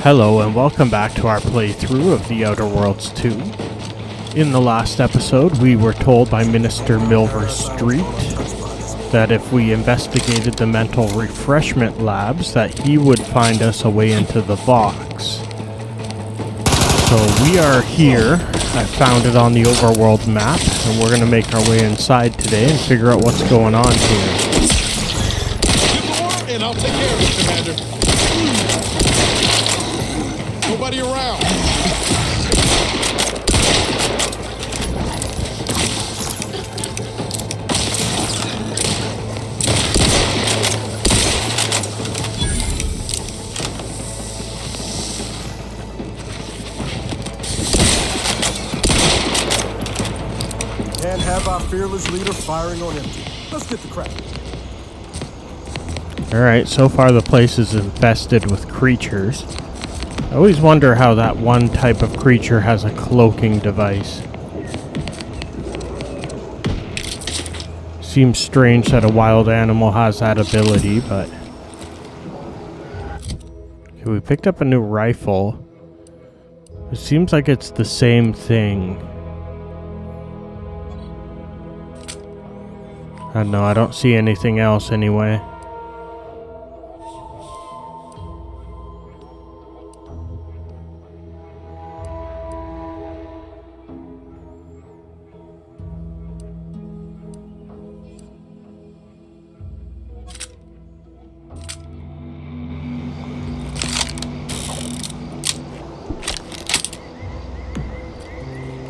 Hello and welcome back to our playthrough of The Outer Worlds 2. In the last episode, we were told by Minister Milver Street that if we investigated the mental refreshment labs, that he would find us a way into the box. So we are here. I found it on the overworld map, and we're going to make our way inside today and figure out what's going on here. Give the order and I'll take care of it, Commander. Nobody around. Can't have our fearless leader firing on empty. Let's get the crap. Alright, so far the place is infested with creatures. I always wonder how that one type of creature has a cloaking device. Seems strange that a wild animal has that ability, but... Okay, we picked up a new rifle. It seems like it's the same thing. I don't know, I don't see anything else anyway.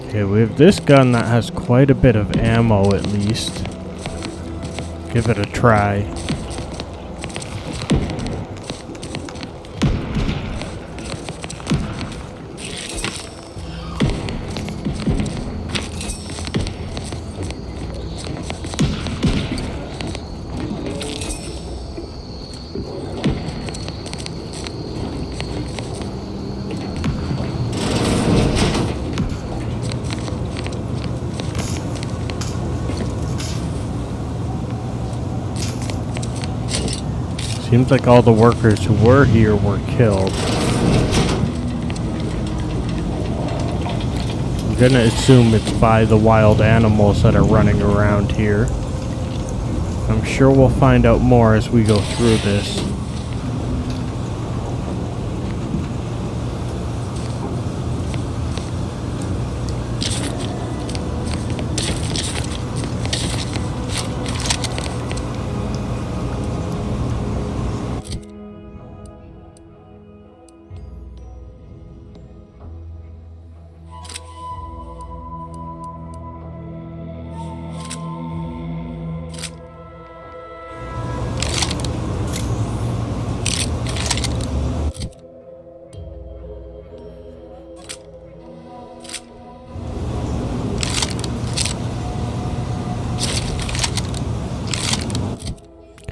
Okay, we have this gun that has quite a bit of ammo at least. Give it a try. Seems like all the workers who were here were killed. I'm gonna assume it's by the wild animals that are running around here. I'm sure we'll find out more as we go through this.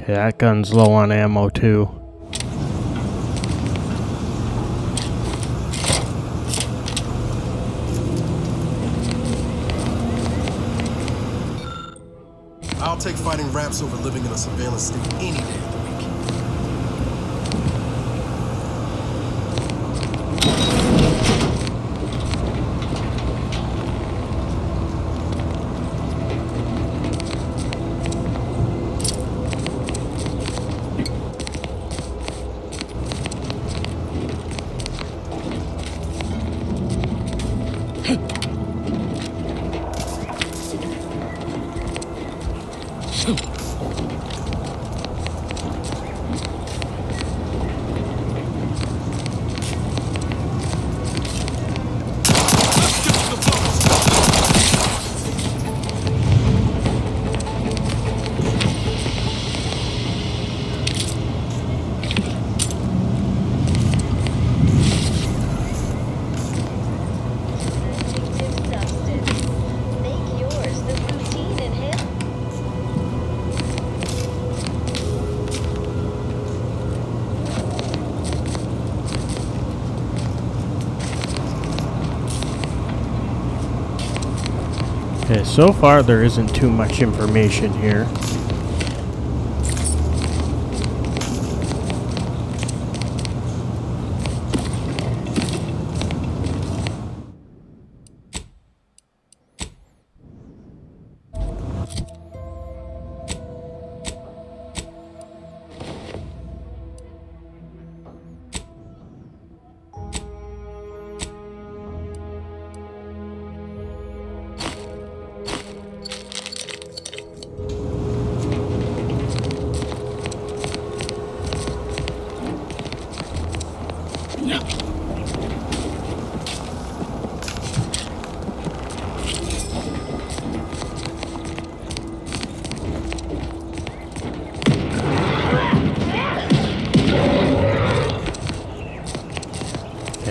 Okay, that gun's low on ammo too. I'll take fighting ramps over living in a surveillance state any day of the week. Okay, so far there isn't too much information here.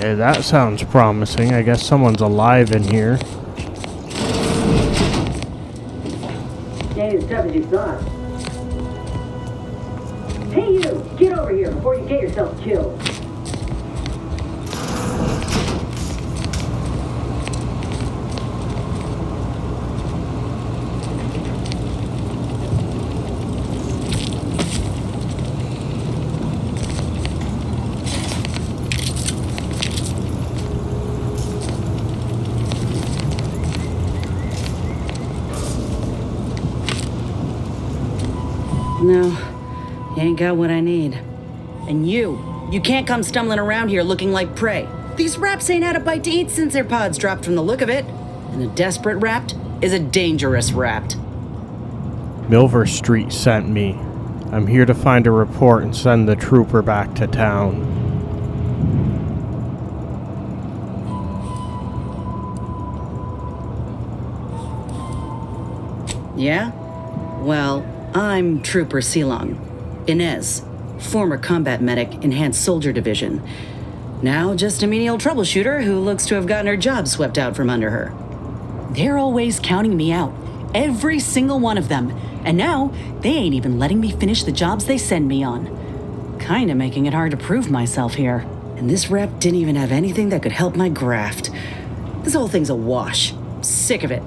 Okay, that sounds promising. I guess someone's alive in here. Ain't as tough as you thought. Hey you! Get over here before you get yourself killed. No, you ain't got what I need. And you can't come stumbling around here looking like prey. These raps ain't had a bite to eat since their pods dropped from the look of it. And a desperate rapt is a dangerous rapt. Milver Street sent me. I'm here to find a report and send the trooper back to town. Yeah? Well, I'm Trooper Silong. Inez, former combat medic, Enhanced Soldier Division. Now just a menial troubleshooter who looks to have gotten her job swept out from under her. They're always counting me out. Every single one of them. And now, they ain't even letting me finish the jobs they send me on. Kinda making it hard to prove myself here. And this rep didn't even have anything that could help my graft. This whole thing's a wash. Sick of it.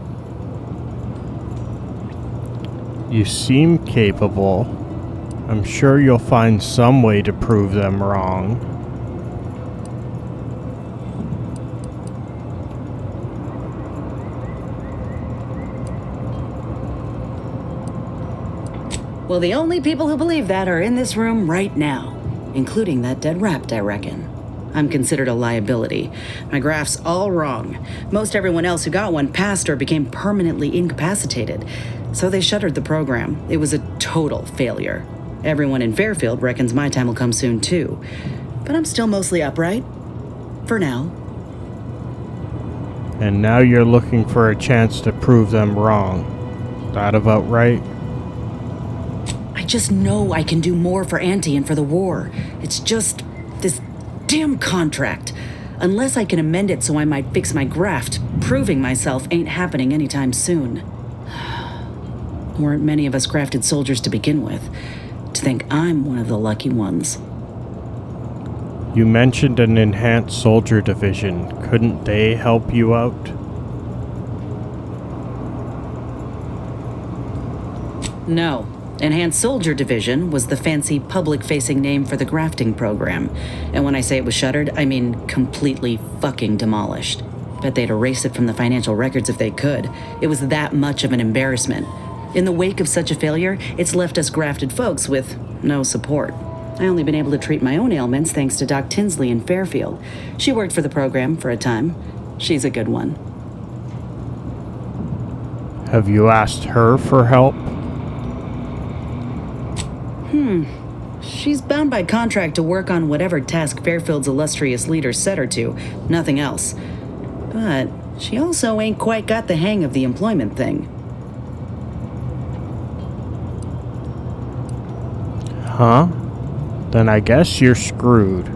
You seem capable. I'm sure you'll find some way to prove them wrong. Well, the only people who believe that are in this room right now, including that dead rapt, I reckon. I'm considered a liability. My graph's all wrong. Most everyone else who got one passed or became permanently incapacitated. So they shuttered the program. It was a total failure. Everyone in Fairfield reckons my time will come soon too. But I'm still mostly upright. For now. And now you're looking for a chance to prove them wrong. That about right? I just know I can do more for Auntie and for the war. It's just this damn contract. Unless I can amend it so I might fix my graft, proving myself ain't happening anytime soon. Weren't many of us grafted soldiers to begin with. To think I'm one of the lucky ones. You mentioned an Enhanced Soldier Division. Couldn't they help you out? No. Enhanced Soldier Division was the fancy public-facing name for the grafting program. And when I say it was shuttered, I mean completely fucking demolished. Bet they'd erase it from the financial records if they could. It was that much of an embarrassment. In the wake of such a failure, it's left us grafted folks with no support. I only been able to treat my own ailments thanks to Doc Tinsley in Fairfield. She worked for the program for a time. She's a good one. Have you asked her for help? She's bound by contract to work on whatever task Fairfield's illustrious leader set her to, nothing else. But she also ain't quite got the hang of the employment thing. Huh? Then I guess you're screwed.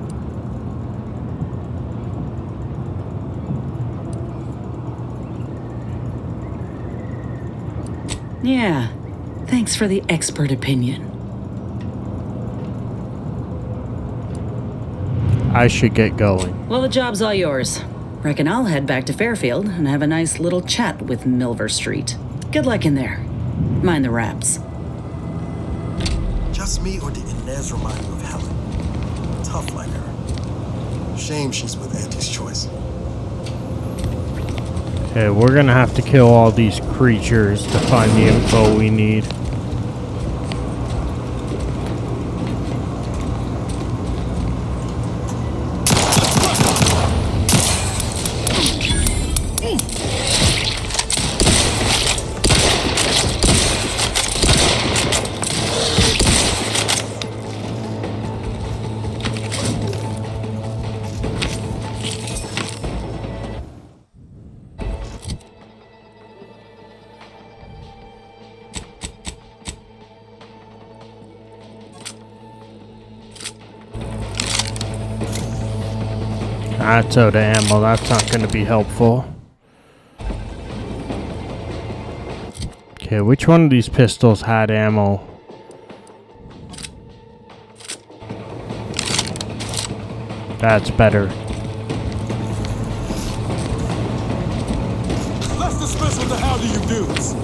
Yeah, thanks for the expert opinion. I should get going. Well, the job's all yours. Reckon I'll head back to Fairfield and have a nice little chat with Milver Street. Good luck in there. Mind the raps. Just me, or did Inez remind you of Helen? Tough like her. Shame she's with Auntie's choice. Okay, we're gonna have to kill all these creatures to find the info we need. That's out of ammo. That's not going to be helpful. Okay, which one of these pistols had ammo? That's better. Let's dismiss with the how do you do's.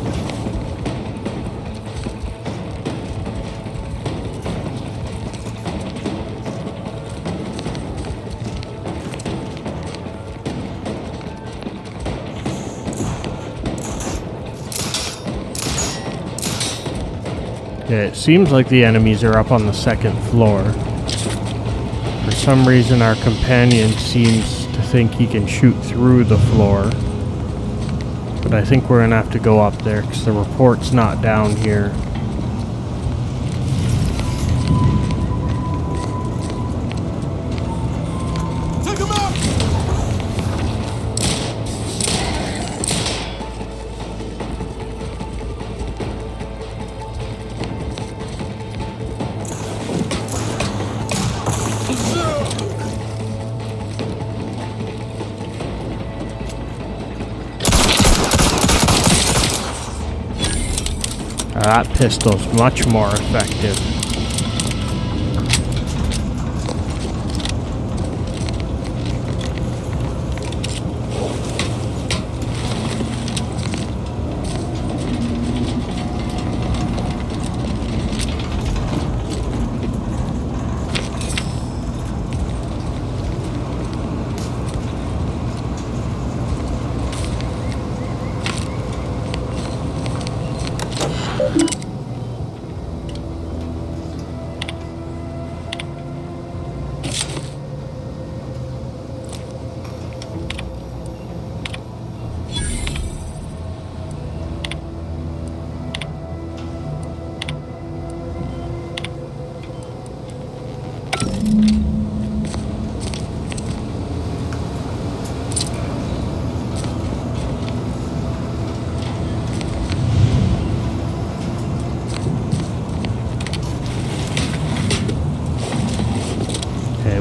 Okay, it seems like the enemies are up on the second floor. For some reason, our companion seems to think he can shoot through the floor. But I think we're gonna have to go up there because the report's not down here. Take him out! That pistol's much more effective.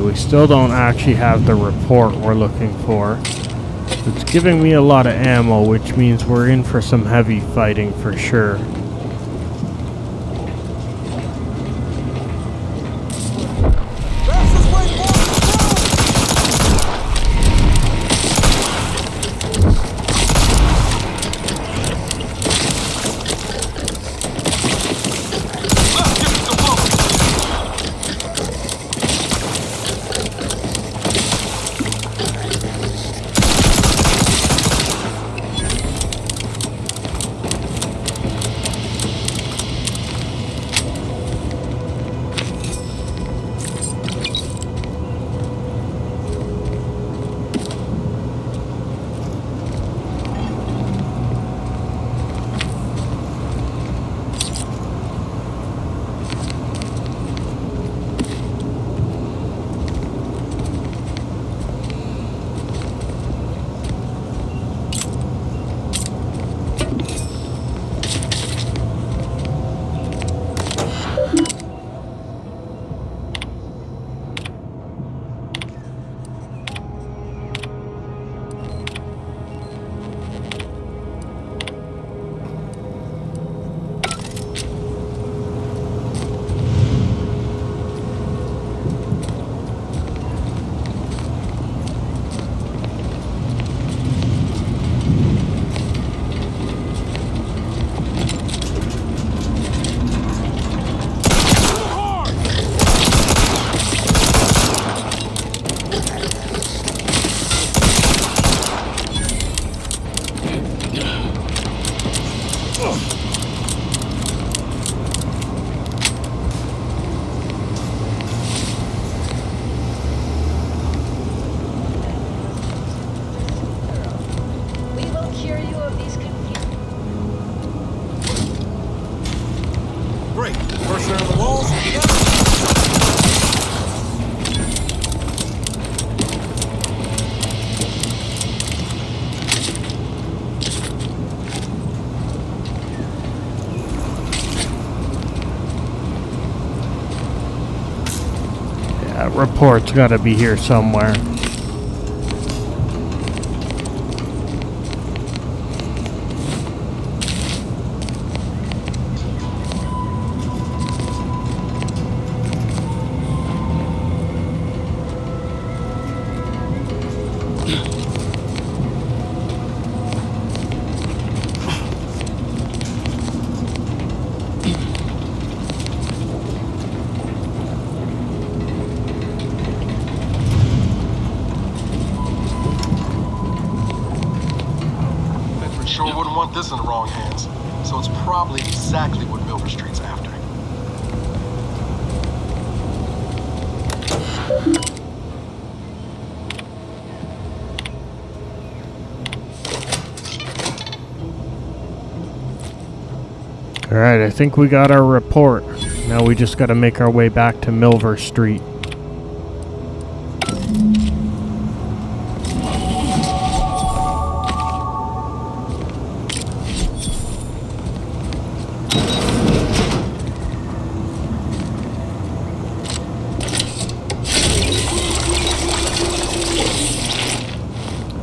We still don't actually have the report we're looking for. It's giving me a lot of ammo, which means we're in for some heavy fighting for sure. That report's gotta be here somewhere. sure wouldn't want this in the wrong hands. So it's probably exactly what Milver Street's after. Alright, I think we got our report. Now we just gotta make our way back to Milver Street.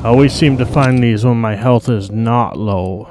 I always seem to find these when my health is not low.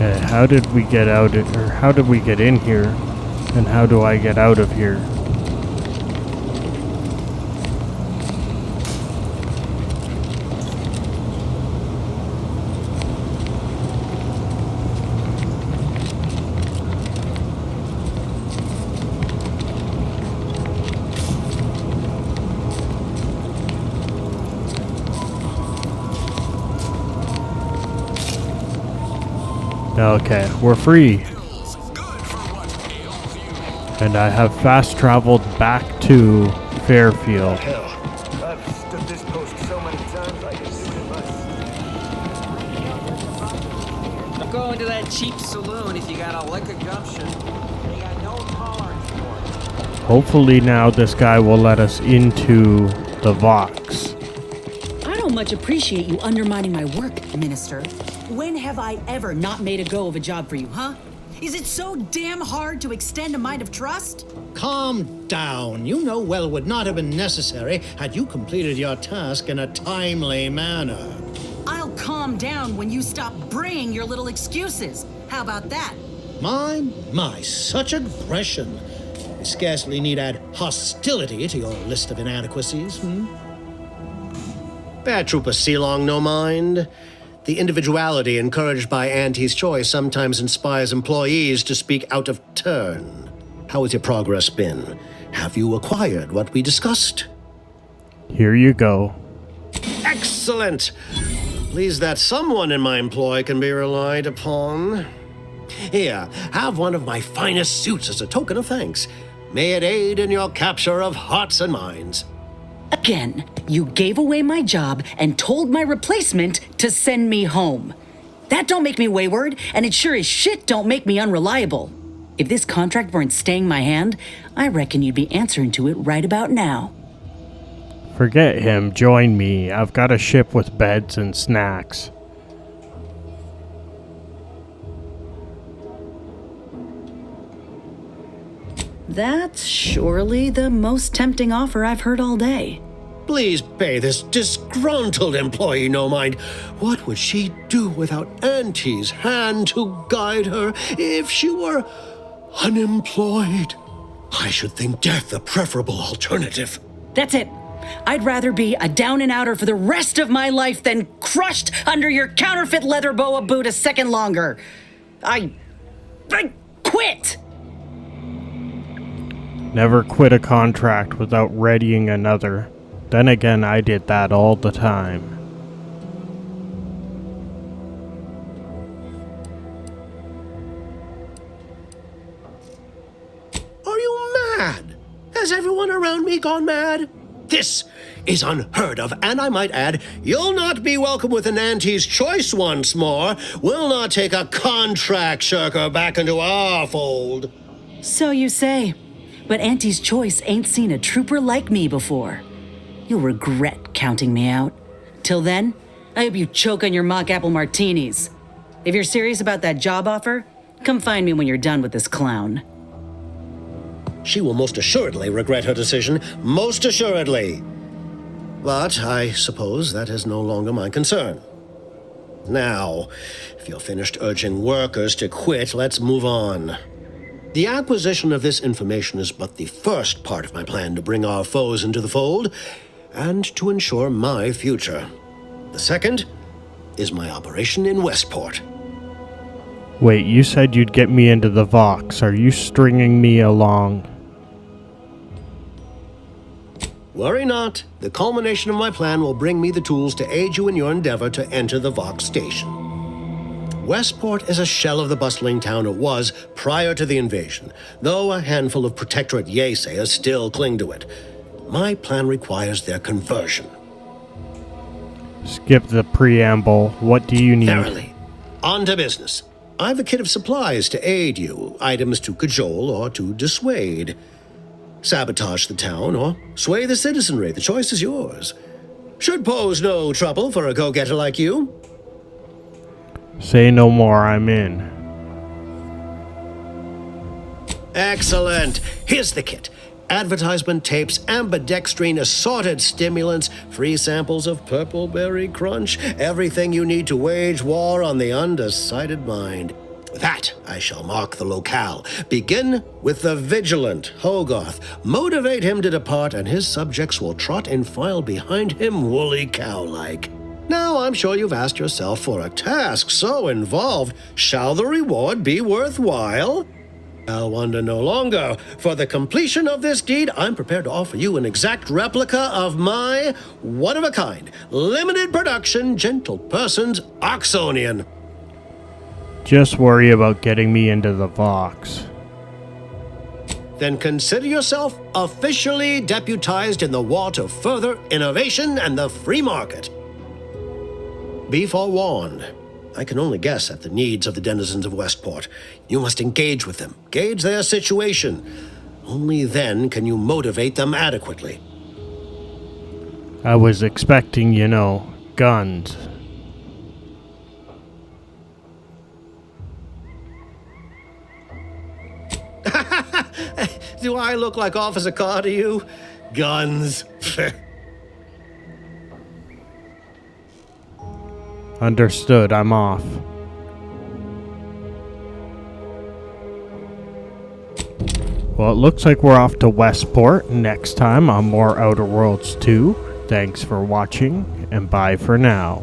Okay, how did we get out, or how did we get in here? And how do I get out of here? Okay, we're free. And I have fast traveled back to Fairfield. Hell, I've stood this post so many times I can do it in my... Don't go into that cheap saloon if you got a lick of gumption. They got no tolerance for it. Hopefully now this guy will let us into the Vox. I don't much appreciate you undermining my work, Minister. When have I ever not made a go of a job for you, huh? Is it so damn hard to extend a mind of trust? Calm down. You know well would not have been necessary had you completed your task in a timely manner. I'll calm down when you stop bringing your little excuses. How about that? My, such aggression. You scarcely need add hostility to your list of inadequacies, Bad Trooper Sealong, no mind. The individuality encouraged by Auntie's choice sometimes inspires employees to speak out of turn. How has your progress been? Have you acquired what we discussed? Here you go. Excellent! Pleased that someone in my employ can be relied upon. Here, have one of my finest suits as a token of thanks. May it aid in your capture of hearts and minds. Again, you gave away my job and told my replacement to send me home. That don't make me wayward, and it sure as shit don't make me unreliable. If this contract weren't staying my hand, I reckon you'd be answering to it right about now. Forget him, join me. I've got a ship with beds and snacks. That's surely the most tempting offer I've heard all day. Please pay this disgruntled employee no mind. What would she do without Auntie's hand to guide her if she were unemployed? I should think death a preferable alternative. That's it. I'd rather be a down and outer for the rest of my life than crushed under your counterfeit leather boa boot a second longer. I quit! Never quit a contract without readying another. Then again, I did that all the time. Are you mad? Has everyone around me gone mad? This is unheard of, and I might add, you'll not be welcome with an Auntie's choice once more. We'll not take a contract shirker back into our fold. So you say. But Auntie's choice ain't seen a trooper like me before. You'll regret counting me out. Till then, I hope you choke on your mock apple martinis. If you're serious about that job offer, come find me when you're done with this clown. She will most assuredly regret her decision, most assuredly. But I suppose that is no longer my concern. Now, if you're finished urging workers to quit, let's move on. The acquisition of this information is but the first part of my plan to bring our foes into the fold and to ensure my future. The second is my operation in Westport. Wait, you said you'd get me into the Vox. Are you stringing me along? Worry not. The culmination of my plan will bring me the tools to aid you in your endeavor to enter the Vox station. Westport is a shell of the bustling town it was prior to the invasion, though a handful of Protectorate Yeasayers still cling to it. My plan requires their conversion. Skip the preamble. What do you need? Verily. On to business. I've a kit of supplies to aid you, items to cajole or to dissuade. Sabotage the town or sway the citizenry. The choice is yours. Should pose no trouble for a go-getter like you. Say no more, I'm in. Excellent. Here's the kit. Advertisement tapes, ambidextrine, assorted stimulants, free samples of Purple Berry Crunch, everything you need to wage war on the undecided mind. With that, I shall mark the locale. Begin with the vigilant Hogarth. Motivate him to depart, and his subjects will trot in file behind him, woolly cow-like. Now, I'm sure you've asked yourself, for a task so involved, shall the reward be worthwhile? I'll wonder no longer. For the completion of this deed, I'm prepared to offer you an exact replica of my one-of-a-kind, limited production, gentle person's Oxonian. Just worry about getting me into the Vox. Then consider yourself officially deputized in the war to further innovation and the free market. Be forewarned. I can only guess at the needs of the denizens of Westport. You must engage with them, gauge their situation. Only then can you motivate them adequately. I was expecting, guns. Do I look like Officer Carr to you? Guns. Understood, I'm off. Well, it looks like we're off to Westport next time on more Outer Worlds 2. Thanks for watching, and bye for now.